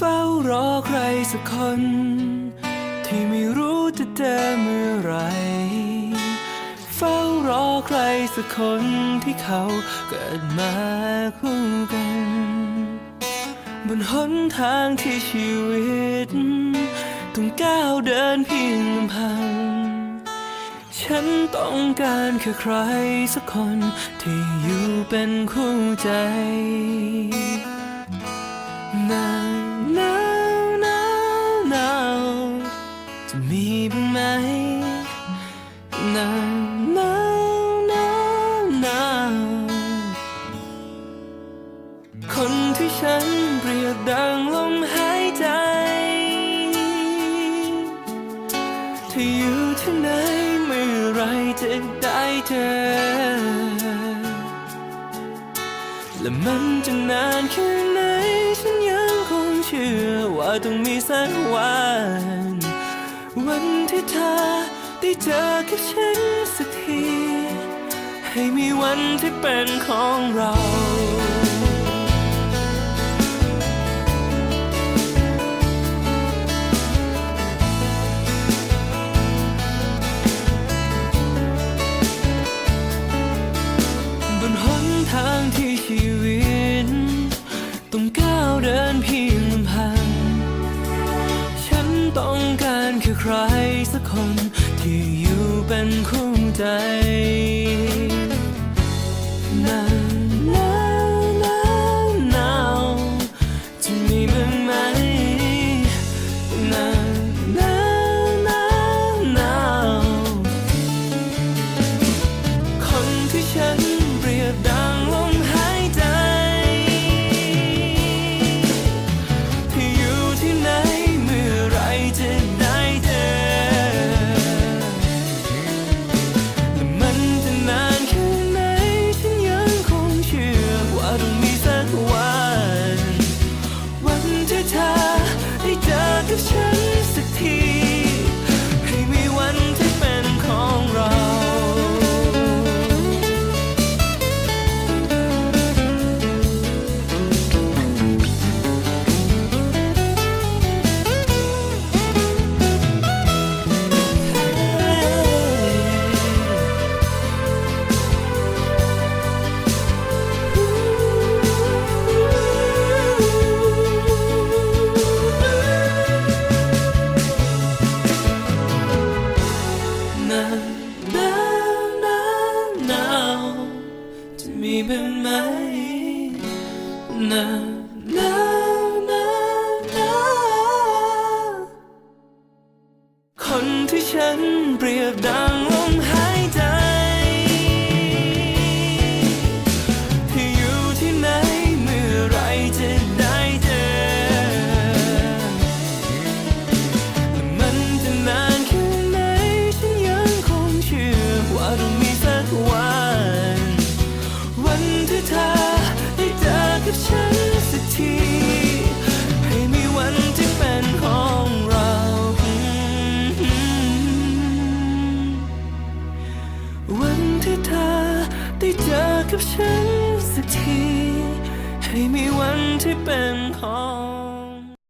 ฝ้ารอใครสักคนที่ไม่รู้จะเจอเมื่อไรเฝ้ารอใครสักคนที่เขาเกิดมาคู่กันบนหนทางที่ชีวิตต้องก้าวเดินเพียงลำพังฉันต้องการแค่ใครสักคนที่อยู่เป็นคู่ใจหนาวหนาวหนาวหนาวจะมีบ้างไหมหนาวหนาวหนาวหนาวคนที่ฉันเปรียบดังลมหายใจที่อยู่ที่ไหนเมื่อไรจะได้เจอและมันจะนานแค่ไหนฉันยังคงเชื่อว่าต้องมีสักวันที่เธอได้เจอกับฉันสักทีให้มีวันที่เป็นของเราบนหนทางที่ชีวิตต้องก้าวเดินเพียงลำพังฉันต้องการแค่ใครสักคนที่อยู่เป็นคู่ใจ